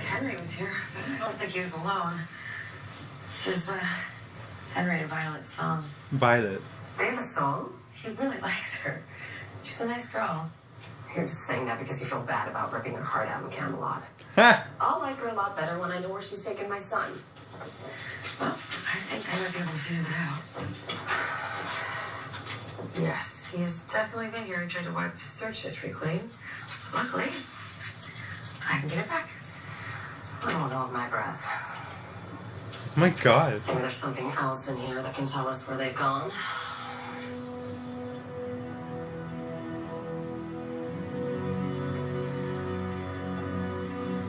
like Henry was here, but I don't think he was alone. This is Henry and Violet's song. Violet. They have a song? He really likes her. She's a nice girl. You're just saying that because you feel bad about ripping her heart out in Camelot. I'll like her a lot better when I know where she's taken my son. Well, I think I might be able to figure that out. Yes, he has definitely been here and tried to wipe the search history clean. Luckily, I can get it back. I don't hold my breath. Oh my God. Maybe there's something else in here that can tell us where they've gone.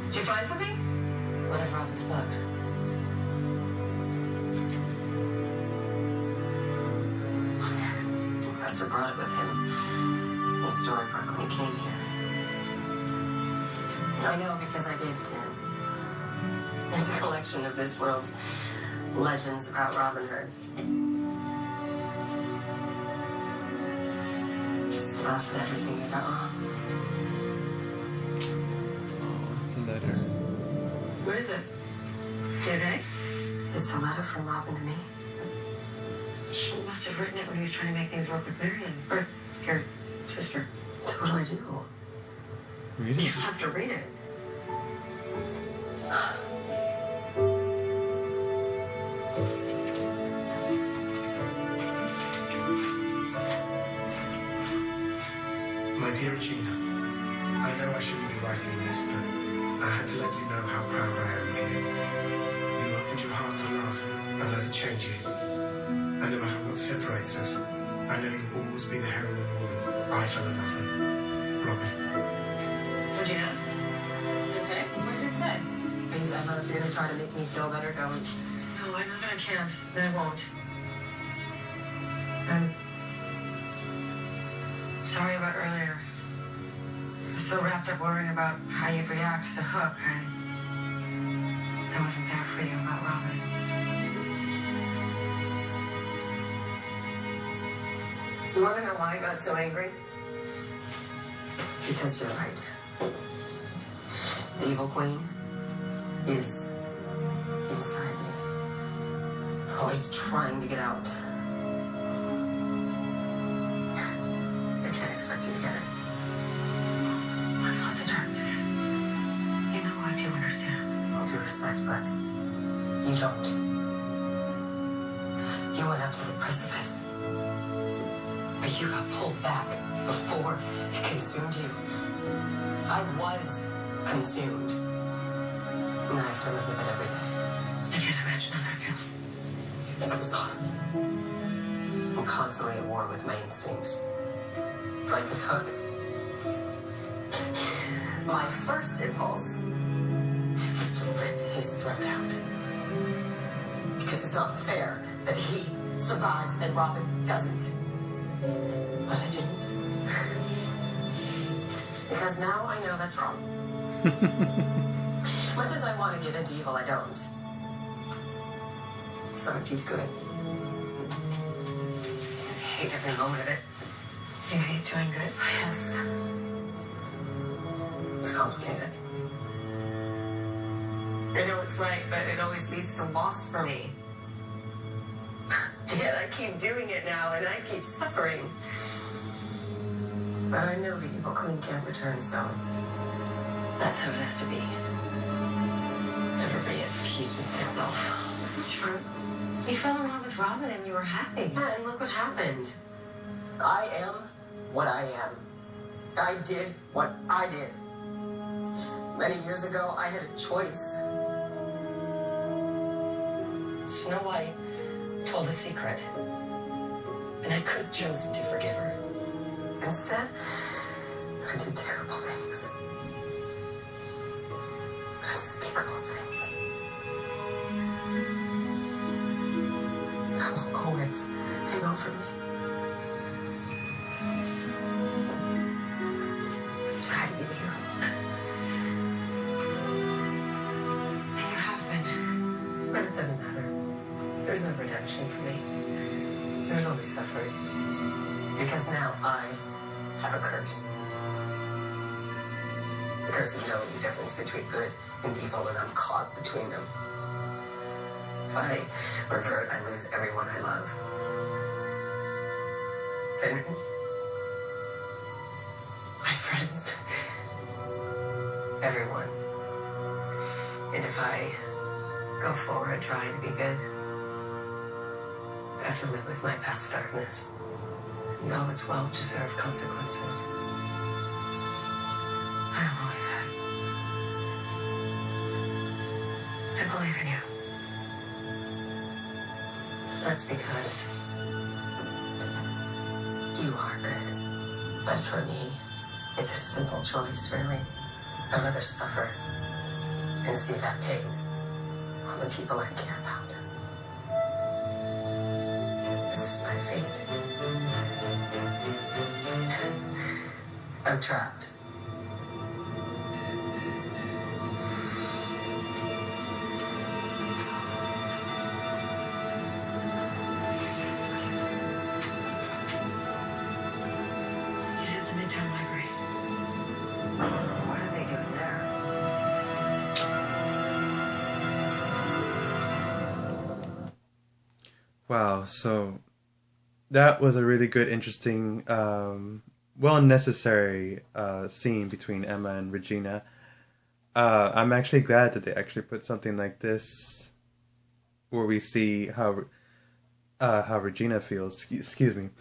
Did you find something? One of Robin's books. Must have brought it with him in Storybrooke when he came here. I know because I gave it to him. It's a collection of this world's legends about Robin Hood. Just laugh at everything that got wrong. It's a letter. What is it? Today? It's a letter from Robin to me. He must have written it when he was trying to make things work with Marion. Or your sister. So what do I do? Read it. You have to read it. My dear Regina, I know I shouldn't be writing this, but I had to let you know how proud I am of you. You opened your heart to love and let it change you. And no matter what separates us, I know you'll always be the heroine woman I fell in love with. Robin. Regina? You okay? What did it say? Please, Emma, if you're going to try to make me feel better, don't. No, I know that I can't. And I won't. I'm sorry about earlier. I was so wrapped up worrying about how you'd react to Hook. I wasn't there for you about Robin. You want to know why I got so angry? Because you're right. The evil queen is inside me. Always trying to get out. I can't expect you to get it. I fought the darkness. You know I do understand. All due respect, but you don't. You went up to the precipice. But you got pulled back before it consumed you. I was consumed. And I have to live with it every day. I can't imagine how that feels. It's exhausting. I'm constantly at war with my instincts. Like with Hook. My first impulse was to rip his throat out. Because it's not fair that he survives and Robin doesn't. But I didn't. Because now I know that's wrong. Much as I want to give in to evil, I don't. So I do good. I hate every moment of it. You hate doing good? Yes. It's complicated. I know it's right, but it always leads to loss for me. Yet I keep doing it now, and I keep suffering. But I know the evil queen can't return, so that's how it has to be. Never be at peace with myself. This is true. You fell in love with Robin and you were happy. Yeah, and look what happened. I am what I am. I did what I did. Many years ago, I had a choice. Snow White told a secret, and I could have chosen to forgive her. Instead, I did terrible things. Unspeakable things. That will always hang over me. Try to be the hero. And you have been. But it doesn't matter. There's no redemption for me. There's only suffering. Because now I have a curse. because you know the difference between good and evil, and I'm caught between them. If I revert, I lose everyone I love. Henry, my friends, everyone. And if I go forward trying to be good, I have to live with my past darkness and all its well-deserved consequences. I don't believe that. I believe in you. That's because you are good. But for me, it's a simple choice, really. I'd rather suffer and see that pain on the people I care about. This is my fate. I'm trapped. He's at the Midtown Library. What are they doing there? Wow, so that was a really good, interesting, well necessary scene between Emma and Regina. I'm actually glad that they actually put something like this where we see how Regina feels. Excuse me.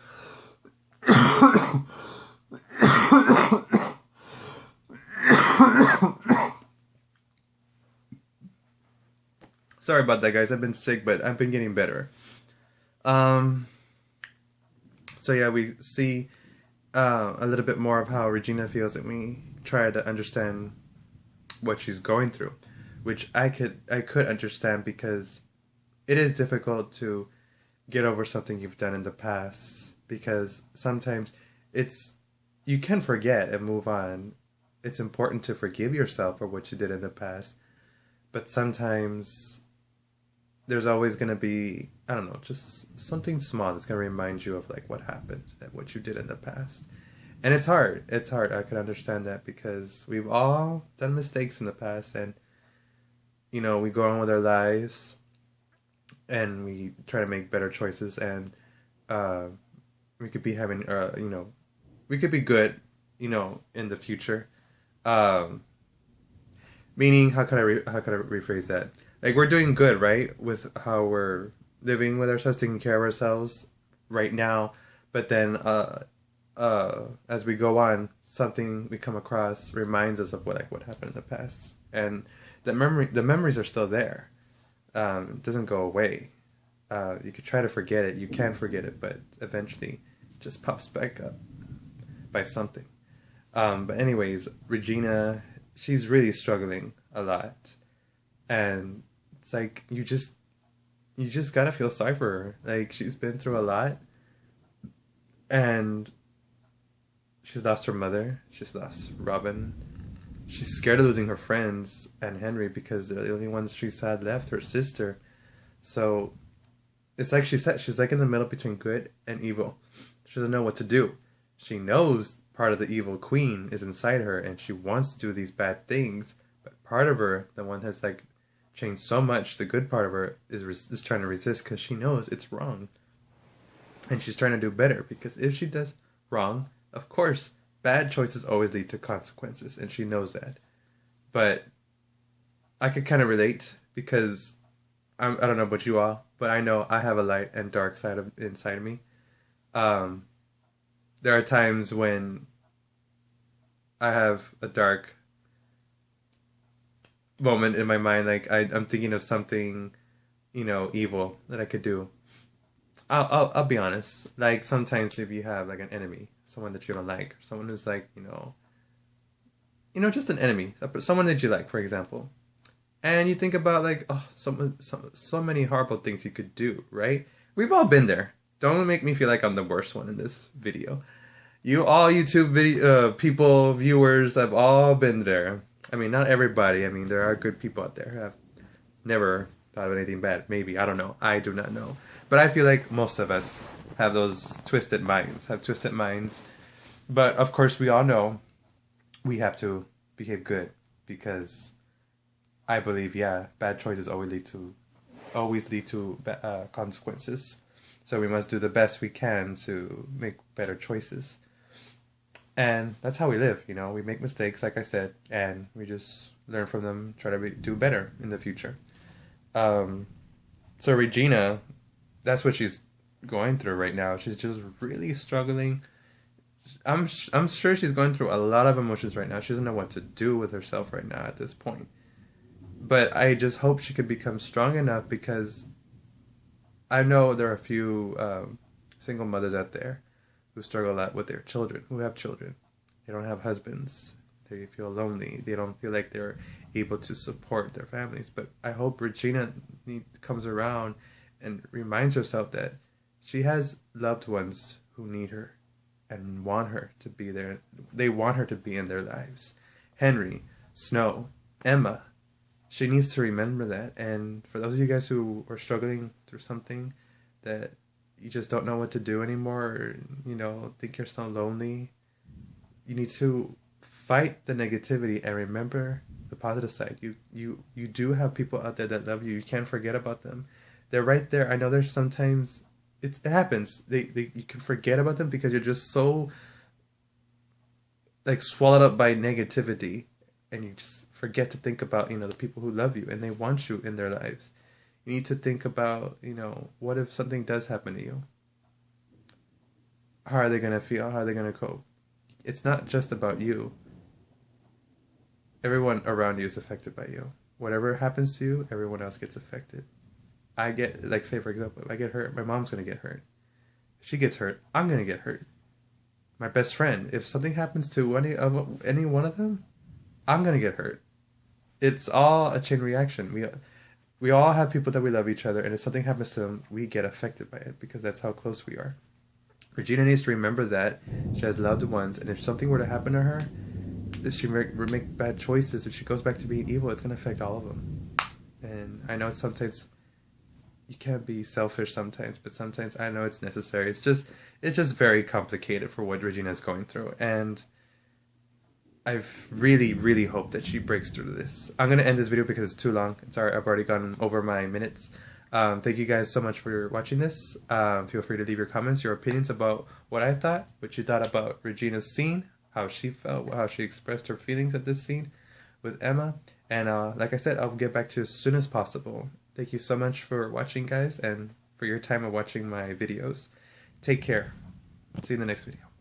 Sorry about that, guys. I've been sick, but I've been getting better. So yeah, we see a little bit more of how Regina feels, and we try to understand what she's going through, which I could understand, because it is difficult to get over something you've done in the past, because sometimes you can forget and move on. It's important to forgive yourself for what you did in the past, but sometimes there's always going to be, I don't know, just something small that's going to remind you of like what happened and what you did in the past. And it's hard. It's hard. I can understand that, because we've all done mistakes in the past, and, you know, we go on with our lives and we try to make better choices, and we could be having, you know, we could be good, you know, in the future. Meaning, how could I rephrase that? Like, we're doing good, right, with how we're living with ourselves, taking care of ourselves right now. But then, as we go on, something we come across reminds us of what happened in the past, and the memories are still there. It doesn't go away. You could try to forget it. You can forget it, but eventually, it just pops back up by something. But anyways, Regina, she's really struggling a lot, and it's like you just gotta feel sorry for her. Like, she's been through a lot, and she's lost her mother. She's lost Robin. She's scared of losing her friends and Henry, because they're the only ones she's had left, her sister. So it's like she's like in the middle between good and evil. She doesn't know what to do. She knows part of the evil queen is inside her, and she wants to do these bad things, but part of her, the one that's like changed so much, the good part of her is trying to resist, because she knows it's wrong, and she's trying to do better, because if she does wrong, of course, bad choices always lead to consequences, and she knows that. But I could kind of relate, because I don't know about you all, but I know I have a light and dark side inside of me. There are times when I have a dark moment in my mind, like I'm thinking of something, you know, evil that I could do. I'll be honest. Like, sometimes if you have like an enemy, someone that you don't like, someone who's like, you know, just an enemy, someone that you like, for example, and you think about like, oh, so many horrible things you could do, right? We've all been there. Don't make me feel like I'm the worst one in this video. You all YouTube video people, viewers, have all been there. I mean, not everybody. I mean, there are good people out there who have never thought of anything bad. Maybe. I don't know. I do not know. But I feel like most of us have those twisted minds. But, of course, we all know we have to behave good, because I believe, yeah, bad choices always lead to consequences. So we must do the best we can to make better choices. And that's how we live, you know. We make mistakes, like I said, and we just learn from them, try to do better in the future. So Regina, that's what she's going through right now. She's just really struggling. I'm sure she's going through a lot of emotions right now. She doesn't know what to do with herself right now at this point. But I just hope she could become strong enough, because I know there are a few single mothers out there who struggle a lot with their children, who have children. They don't have husbands. They feel lonely. They don't feel like they're able to support their families. But I hope Regina comes around and reminds herself that she has loved ones who need her and want her to be there. They want her to be in their lives. Henry, Snow, Emma. She needs to remember that. And for those of you guys who are struggling through something that you just don't know what to do anymore, or, you know, think you're so lonely, you need to fight the negativity and remember the positive side. You do have people out there that love you. You can't forget about them. They're right there. I know there's sometimes it happens. You can forget about them because you're just so like swallowed up by negativity, and you just forget to think about, you know, the people who love you and they want you in their lives. You need to think about, you know, what if something does happen to you? How are they going to feel? How are they going to cope? It's not just about you. Everyone around you is affected by you. Whatever happens to you, everyone else gets affected. I get, like, say for example, if I get hurt, my mom's going to get hurt. If she gets hurt, I'm going to get hurt. My best friend, if something happens to any one of them, I'm going to get hurt. It's all a chain reaction. We all have people that we love each other, and if something happens to them, we get affected by it because that's how close we are. Regina needs to remember that she has loved ones, and if something were to happen to her, if she make bad choices, if she goes back to being evil, it's going to affect all of them. And I know sometimes you can't be selfish sometimes, but sometimes I know it's necessary. It's just very complicated for what Regina is going through, and I've really, really hope that she breaks through this. I'm going to end this video because it's too long. Sorry, I've already gone over my minutes. Thank you guys so much for watching this. Feel free to leave your comments, your opinions about what I thought, what you thought about Regina's scene, how she felt, how she expressed her feelings at this scene with Emma. And like I said, I'll get back to you as soon as possible. Thank you so much for watching, guys, and for your time of watching my videos. Take care. See you in the next video.